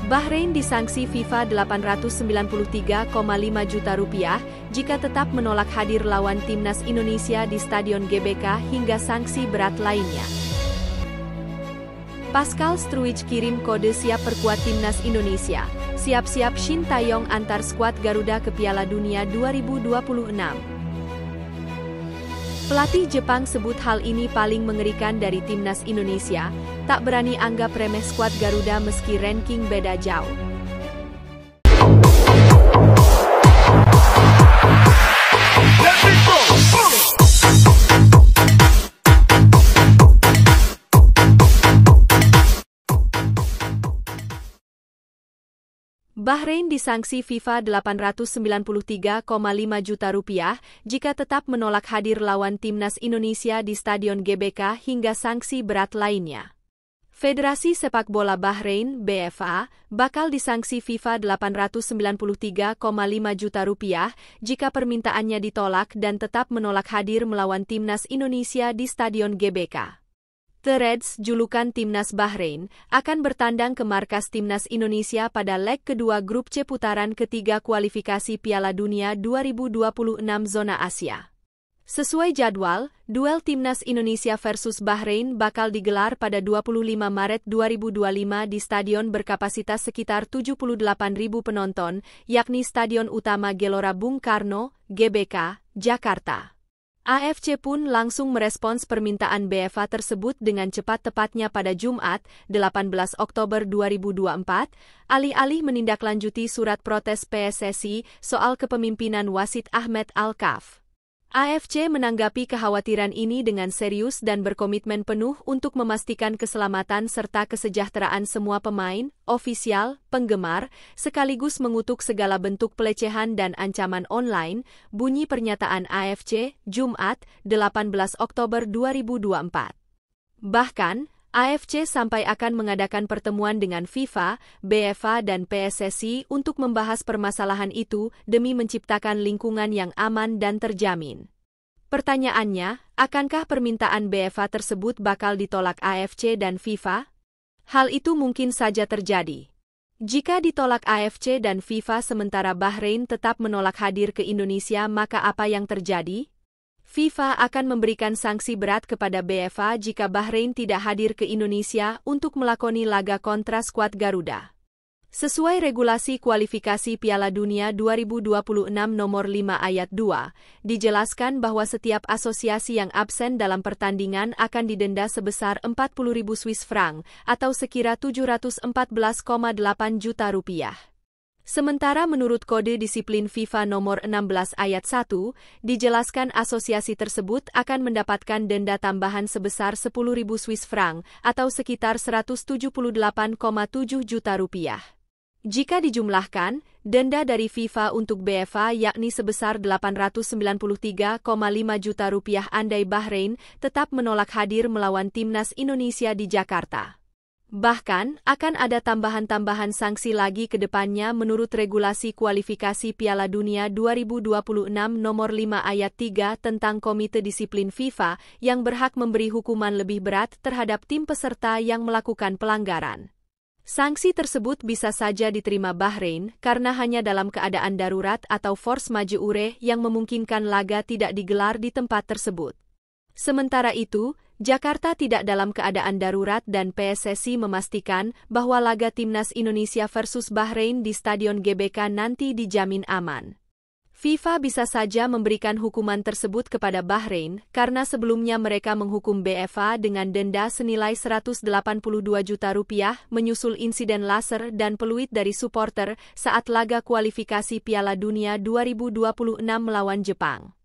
Bahrain disanksi FIFA Rp893,5 juta jika tetap menolak hadir lawan timnas Indonesia di Stadion GBK hingga sanksi berat lainnya. Pascal Struijk kirim kode siap perkuat timnas Indonesia. Siap-siap Shin Tae-yong antar skuad Garuda ke Piala Dunia 2026. Pelatih Jepang sebut hal ini paling mengerikan dari timnas Indonesia, tak berani anggap remeh skuad Garuda meski ranking beda jauh. Bahrain disanksi FIFA Rp893,5 juta jika tetap menolak hadir lawan timnas Indonesia di Stadion GBK hingga sanksi berat lainnya. Federasi Sepak Bola Bahrain (BFA) bakal disanksi FIFA Rp893,5 juta jika permintaannya ditolak dan tetap menolak hadir melawan timnas Indonesia di Stadion GBK. The Reds, julukan timnas Bahrain, akan bertandang ke markas timnas Indonesia pada leg kedua grup C putaran ketiga kualifikasi Piala Dunia 2026 zona Asia. Sesuai jadwal, duel timnas Indonesia versus Bahrain bakal digelar pada 25 Maret 2025 di stadion berkapasitas sekitar 78.000 penonton, yakni Stadion Utama Gelora Bung Karno, GBK, Jakarta. AFC pun langsung merespons permintaan BFA tersebut dengan cepat, tepatnya pada Jumat, 18 Oktober 2024, alih-alih menindaklanjuti surat protes PSSI soal kepemimpinan wasit Ahmed Al-Kaf. AFC menanggapi kekhawatiran ini dengan serius dan berkomitmen penuh untuk memastikan keselamatan serta kesejahteraan semua pemain, ofisial, penggemar, sekaligus mengutuk segala bentuk pelecehan dan ancaman online, bunyi pernyataan AFC, Jumat, 18 Oktober 2024. Bahkan, AFC sampai akan mengadakan pertemuan dengan FIFA, BFA dan PSSI untuk membahas permasalahan itu demi menciptakan lingkungan yang aman dan terjamin. Pertanyaannya, akankah permintaan BFA tersebut bakal ditolak AFC dan FIFA? Hal itu mungkin saja terjadi. Jika ditolak AFC dan FIFA sementara Bahrain tetap menolak hadir ke Indonesia, maka apa yang terjadi? FIFA akan memberikan sanksi berat kepada BFA jika Bahrain tidak hadir ke Indonesia untuk melakoni laga kontra skuad Garuda. Sesuai regulasi kualifikasi Piala Dunia 2026 nomor 5 ayat 2, dijelaskan bahwa setiap asosiasi yang absen dalam pertandingan akan didenda sebesar 40.000 Swiss franc atau sekira 714,8 juta rupiah. Sementara menurut Kode Disiplin FIFA nomor 16 ayat 1, dijelaskan asosiasi tersebut akan mendapatkan denda tambahan sebesar 10.000 Swiss franc atau sekitar 178,7 juta rupiah. Jika dijumlahkan, denda dari FIFA untuk BFA yakni sebesar 893,5 juta rupiah andai Bahrain tetap menolak hadir melawan timnas Indonesia di Jakarta. Bahkan, akan ada tambahan-tambahan sanksi lagi ke depannya menurut regulasi kualifikasi Piala Dunia 2026 nomor 5 ayat 3 tentang Komite Disiplin FIFA yang berhak memberi hukuman lebih berat terhadap tim peserta yang melakukan pelanggaran. Sanksi tersebut bisa saja diterima Bahrain karena hanya dalam keadaan darurat atau force majeure yang memungkinkan laga tidak digelar di tempat tersebut. Sementara itu, Jakarta tidak dalam keadaan darurat dan PSSI memastikan bahwa laga timnas Indonesia versus Bahrain di Stadion GBK nanti dijamin aman. FIFA bisa saja memberikan hukuman tersebut kepada Bahrain karena sebelumnya mereka menghukum BFA dengan denda senilai 182 juta rupiah menyusul insiden laser dan peluit dari supporter saat laga kualifikasi Piala Dunia 2026 melawan Jepang.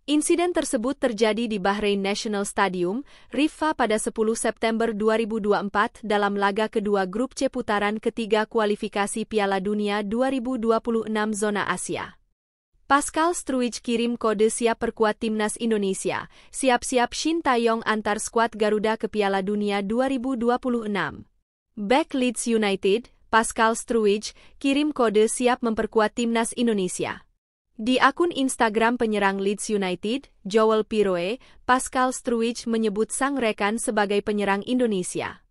Insiden tersebut terjadi di Bahrain National Stadium, Riffa pada 10 September 2024 dalam laga kedua grup C putaran ketiga kualifikasi Piala Dunia 2026 zona Asia. Pascal Struijk kirim kode siap perkuat timnas Indonesia. Siap-siap Shin Tae-yong antar skuad Garuda ke Piala Dunia 2026. Back Leeds United, Pascal Struijk kirim kode siap memperkuat timnas Indonesia. Di akun Instagram penyerang Leeds United, Joel Piroe, Pascal Struijk menyebut sang rekan sebagai penyerang Indonesia.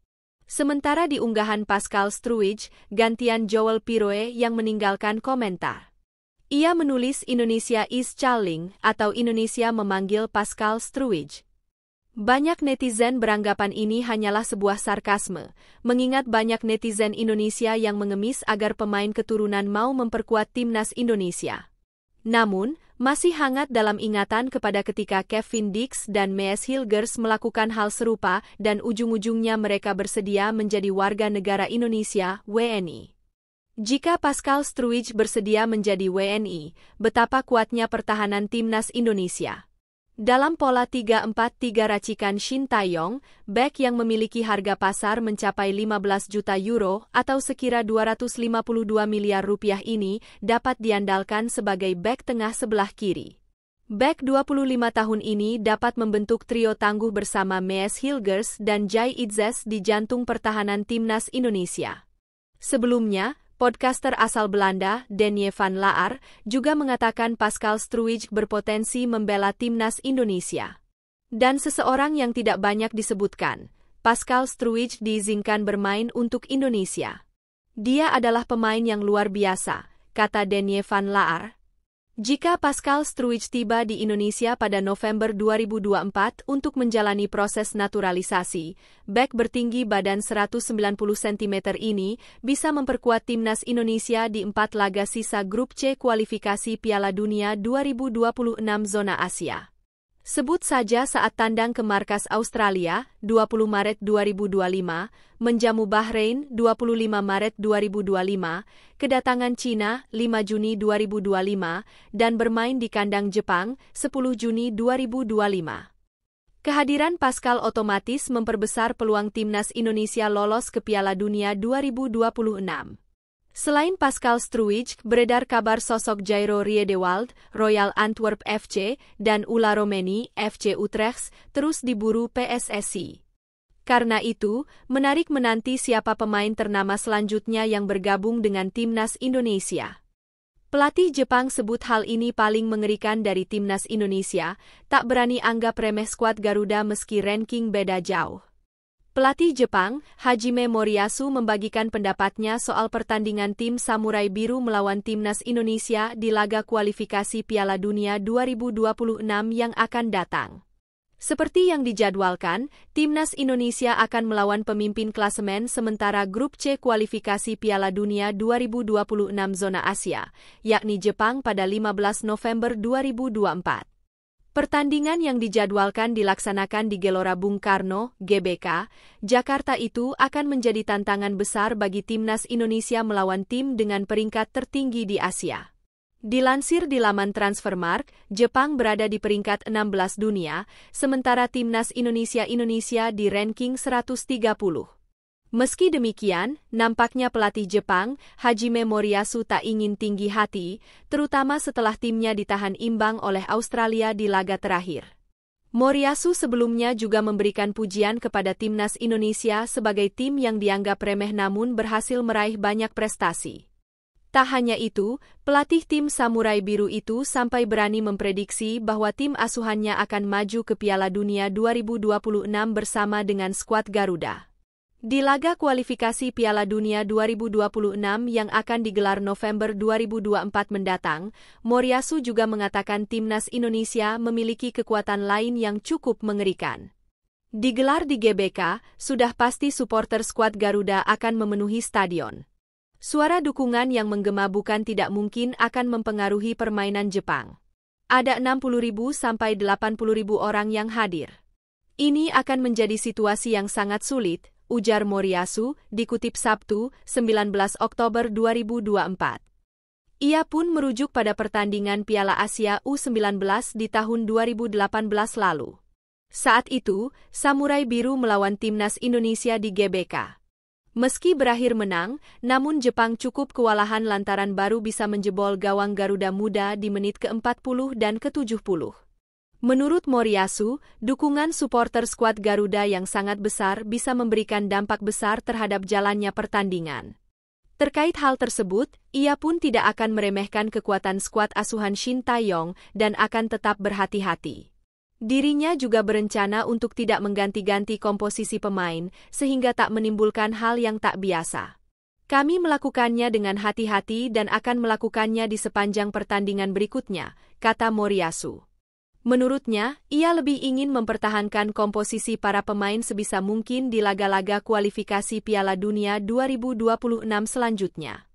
Sementara di unggahan Pascal Struwij, gantian Joel Piroe yang meninggalkan komentar. Ia menulis Indonesia is calling atau Indonesia memanggil Pascal Struwij. Banyak netizen beranggapan ini hanyalah sebuah sarkasme, mengingat banyak netizen Indonesia yang mengemis agar pemain keturunan mau memperkuat timnas Indonesia. Namun, masih hangat dalam ingatan kepada ketika Kevin Dix dan Mees Hilgers melakukan hal serupa dan ujung-ujungnya mereka bersedia menjadi warga negara Indonesia, WNI. Jika Pascal Struwij bersedia menjadi WNI, betapa kuatnya pertahanan timnas Indonesia. Dalam pola 3-4-3 racikan Shin Tae-yong, bek yang memiliki harga pasar mencapai 15 juta euro atau sekira 252 miliar rupiah ini dapat diandalkan sebagai bek tengah sebelah kiri. Bek 25 tahun ini dapat membentuk trio tangguh bersama Mees Hilgers dan Jai Itzes di jantung pertahanan timnas Indonesia. Sebelumnya, podcaster asal Belanda, Denye van Laar, juga mengatakan Pascal Struwij berpotensi membela timnas Indonesia. Dan seseorang yang tidak banyak disebutkan, Pascal Struwij diizinkan bermain untuk Indonesia. Dia adalah pemain yang luar biasa, kata Denye van Laar. Jika Pascal Struwij tiba di Indonesia pada November 2024 untuk menjalani proses naturalisasi, bek bertinggi badan 190 cm ini bisa memperkuat timnas Indonesia di 4 laga sisa grup C kualifikasi Piala Dunia 2026 zona Asia. Sebut saja saat tandang ke markas Australia, 20 Maret 2025, menjamu Bahrain, 25 Maret 2025, kedatangan Cina, 5 Juni 2025, dan bermain di kandang Jepang, 10 Juni 2025. Kehadiran Pascal otomatis memperbesar peluang timnas Indonesia lolos ke Piala Dunia 2026. Selain Pascal Struwij, beredar kabar sosok Jairo Riedewald, Royal Antwerp FC, dan Ula Romeni, FC Utrecht, terus diburu PSSI. Karena itu, menarik menanti siapa pemain ternama selanjutnya yang bergabung dengan timnas Indonesia. Pelatih Jepang sebut hal ini paling mengerikan dari timnas Indonesia, tak berani anggap remeh skuad Garuda meski ranking beda jauh. Pelatih Jepang, Hajime Moriyasu membagikan pendapatnya soal pertandingan tim Samurai Biru melawan timnas Indonesia di laga kualifikasi Piala Dunia 2026 yang akan datang. Seperti yang dijadwalkan, timnas Indonesia akan melawan pemimpin klasemen sementara grup C kualifikasi Piala Dunia 2026 zona Asia, yakni Jepang pada 15 November 2024. Pertandingan yang dijadwalkan dilaksanakan di Gelora Bung Karno, GBK, Jakarta itu akan menjadi tantangan besar bagi timnas Indonesia melawan tim dengan peringkat tertinggi di Asia. Dilansir di laman Transfermarkt, Jepang berada di peringkat 16 dunia, sementara timnas Indonesia di ranking 130. Meski demikian, nampaknya pelatih Jepang, Hajime Moriyasu tak ingin tinggi hati, terutama setelah timnya ditahan imbang oleh Australia di laga terakhir. Moriyasu sebelumnya juga memberikan pujian kepada timnas Indonesia sebagai tim yang dianggap remeh namun berhasil meraih banyak prestasi. Tak hanya itu, pelatih tim Samurai Biru itu sampai berani memprediksi bahwa tim asuhannya akan maju ke Piala Dunia 2026 bersama dengan skuad Garuda. Di laga kualifikasi Piala Dunia 2026 yang akan digelar November 2024 mendatang, Moriyasu juga mengatakan timnas Indonesia memiliki kekuatan lain yang cukup mengerikan. Digelar di GBK, sudah pasti supporter skuad Garuda akan memenuhi stadion. Suara dukungan yang menggema bukan tidak mungkin akan mempengaruhi permainan Jepang. Ada 60.000 sampai 80.000 orang yang hadir. Ini akan menjadi situasi yang sangat sulit, ujar Moriyasu, dikutip Sabtu, 19 Oktober 2024. Ia pun merujuk pada pertandingan Piala Asia U19 di tahun 2018 lalu. Saat itu, Samurai Biru melawan timnas Indonesia di GBK. Meski berakhir menang, namun Jepang cukup kewalahan lantaran baru bisa menjebol gawang Garuda Muda di menit ke-40 dan ke-70. Menurut Moriyasu, dukungan supporter skuad Garuda yang sangat besar bisa memberikan dampak besar terhadap jalannya pertandingan. Terkait hal tersebut, ia pun tidak akan meremehkan kekuatan skuad asuhan Shin Tae-yong dan akan tetap berhati-hati. Dirinya juga berencana untuk tidak mengganti-ganti komposisi pemain, sehingga tak menimbulkan hal yang tak biasa. Kami melakukannya dengan hati-hati dan akan melakukannya di sepanjang pertandingan berikutnya, kata Moriyasu. Menurutnya, ia lebih ingin mempertahankan komposisi para pemain sebisa mungkin di laga-laga kualifikasi Piala Dunia 2026 selanjutnya.